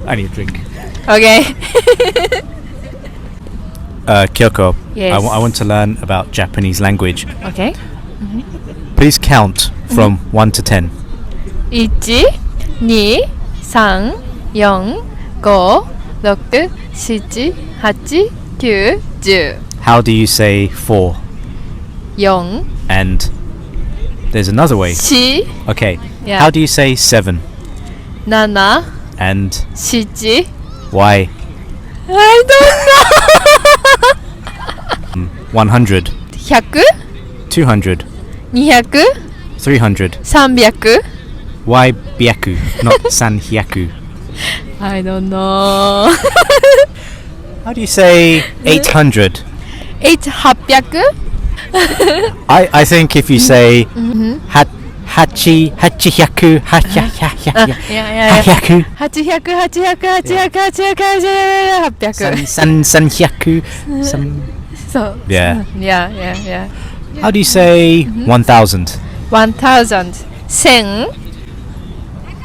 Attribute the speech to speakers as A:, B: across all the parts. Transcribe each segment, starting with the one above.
A: I need a drink.
B: Okay.
A: Kyoko,
B: Yes.
A: I want to learn about Japanese language.
B: Okay.
A: Please count from 1 to 10.
B: 1, 2, 3, 4, 5, 6, 7, 8, 9, 10.
A: How do you say 4?
B: 4,
A: And there's another way.
B: 4,
A: Okay.
B: Yeah.
A: How do you say 7?
B: 7,
A: And
B: 7.
A: why?
B: I don't know.
A: 100,
B: 100,
A: 200,
B: 200,
A: 300.
B: 300.
A: Why byaku, not sanhyaku?
B: I don't know.
A: How do you say 800?
B: 800.
A: I think if you say hachihyaku,
B: Yeah.
A: hachyaku,
B: 800.
A: sanhyaku,
B: So.
A: Yeah.
B: Yeah.
A: How do you say 1,000?
B: 1000. 1000.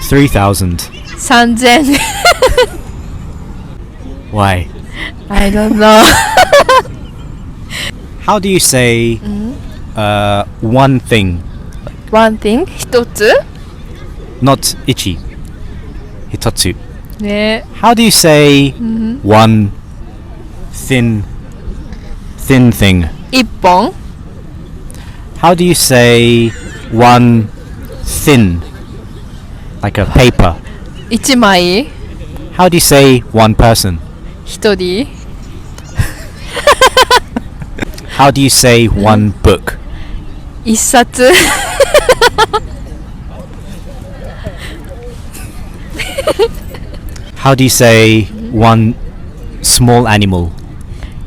A: 3,000?
B: 3000.
A: Why?
B: I don't know.
A: How do you say one thing?
B: One thing. 一つ
A: Not ichi. Hitotsu.
B: ね
A: How do you say one thin thing?
B: 一本
A: How do you say one thin? Like a paper.
B: 一枚
A: How do you say one person?
B: 一人
A: How do you say one book?
B: 一冊
A: How do you say one small animal?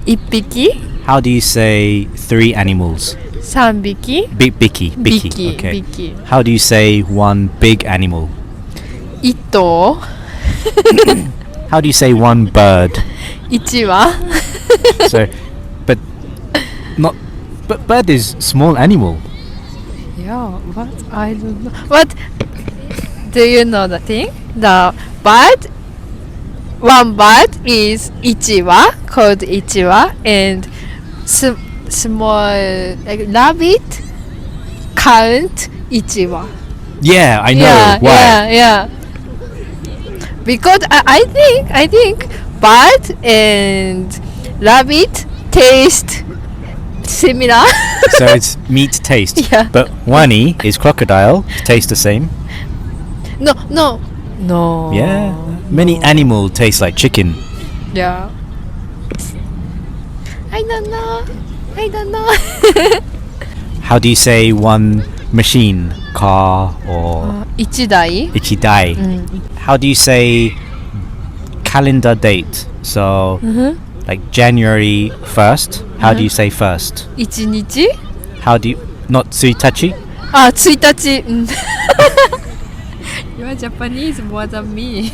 B: 一匹
A: How do you say 3 animals?
B: 三匹
A: Bicky.
B: 匹
A: Okay.
B: 匹
A: How do you say one big animal?
B: 一頭
A: How do you say one bird?
B: 一羽
A: So, but bird is small animal.
B: Yeah, what? I don't know. What? Do you know the thing? The bird, one bird is 一羽, called 一羽, and small like rabbit count 一羽.
A: Yeah, I know. Why?
B: Yeah. Because I think bird and rabbit taste similar.
A: So it's meat taste.
B: Yeah.
A: But wani is crocodile. Taste the same.
B: No.
A: Yeah. Many animal taste like chicken.
B: Yeah. I don't know.
A: How do you say one machine? Car or
B: 一台
A: ichidai? How do you say calendar date? So like January 1st. How do you say first?
B: 一日
A: How do you not suitachi?
B: あ、1日You are Japanese more than me.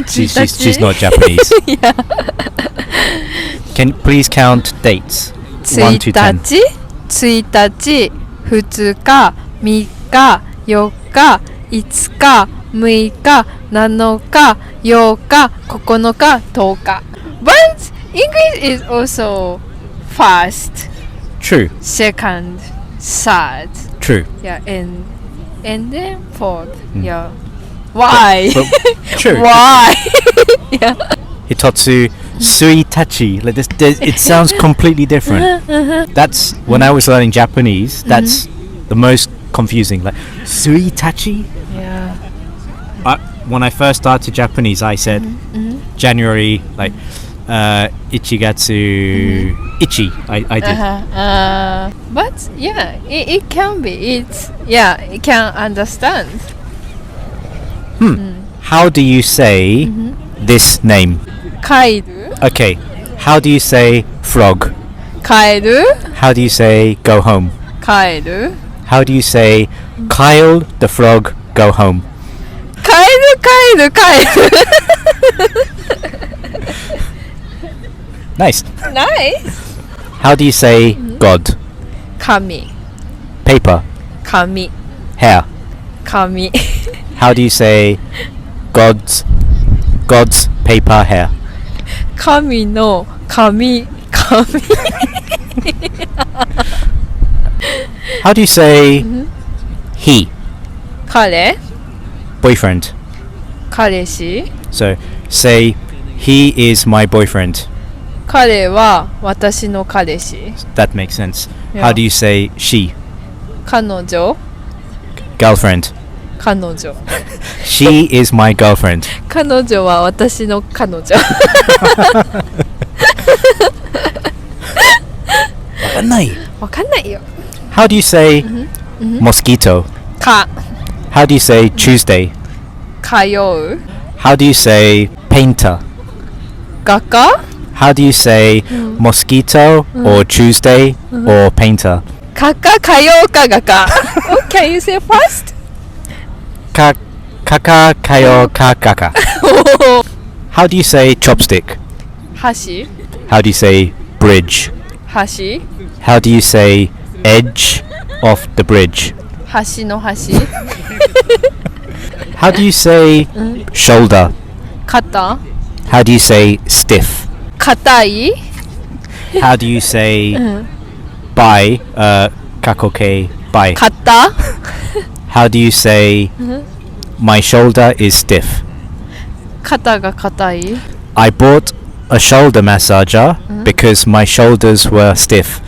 A: She's not Japanese.
B: Yeah.
A: Can you please count dates? 1 to 10.
B: 1日、2日、3日、4日、5日、6日、7日、8日、9日、10日。But English is also first,
A: True.
B: second, third.
A: True.
B: Yeah, and then fourth. Yeah. Why?
A: But true.
B: Why? Yeah.
A: Hitotsu suitachi. Like this, it sounds completely different. That's when I was learning Japanese. That's the most confusing. Like suitachi.
B: Yeah.
A: When I first started Japanese, I said January, like ichigatsu ichi. I did.
B: But yeah, it can be. It can understand.
A: How do you say this name?
B: 帰る
A: Okay. How do you say frog?
B: 帰る
A: How do you say go home?
B: 帰る
A: How do you say Kyle the frog go home?
B: 帰る
A: Nice.
B: Nice.
A: How do you say God?
B: 紙
A: Paper.
B: 紙
A: Hair.
B: 紙
A: How do you say God's paper hair.
B: 神の紙
A: How do you say he?
B: 彼
A: Boyfriend.
B: 彼氏
A: So say he is my boyfriend.
B: 彼は私の彼氏
A: That makes sense.
B: Yeah.
A: How do you say she?
B: 彼女
A: Girlfriend.
B: 彼女
A: She is my girlfriend.
B: 彼女は私の彼女
A: わかんない。
B: わかんないよ
A: How do you say mosquito?
B: か
A: How do you say Tuesday?
B: 通う
A: How do you say painter?
B: 画家
A: How do you say mosquito or Tuesday or painter?
B: 画家通うか画家 oh, Can you say first?
A: Kaka kayo kakaka. How do you say chopstick?
B: 箸
A: How do you say bridge?
B: 箸
A: How do you say edge of the bridge?
B: 橋の橋
A: How do you say shoulder?
B: 肩
A: How do you say stiff?
B: 硬い
A: How do you say by? Kakoke by.
B: 肩
A: How do you say my shoulder is stiff?
B: 肩が硬い
A: I bought a shoulder massager because my shoulders were stiff.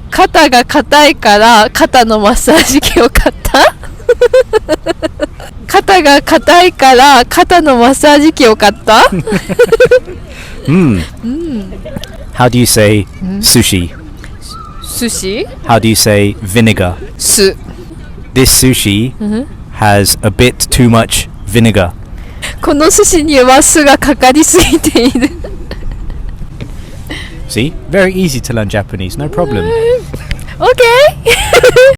B: 肩が硬いから肩のマッサージ機を買った肩が硬いから肩のマッサージ機を買った
A: How do you say sushi?
B: 寿司
A: How do you say vinegar?
B: 酢
A: This sushi has a bit too much vinegar.
B: この寿司には酢がかかりすぎている
A: See? Very easy to learn Japanese, no problem.
B: OK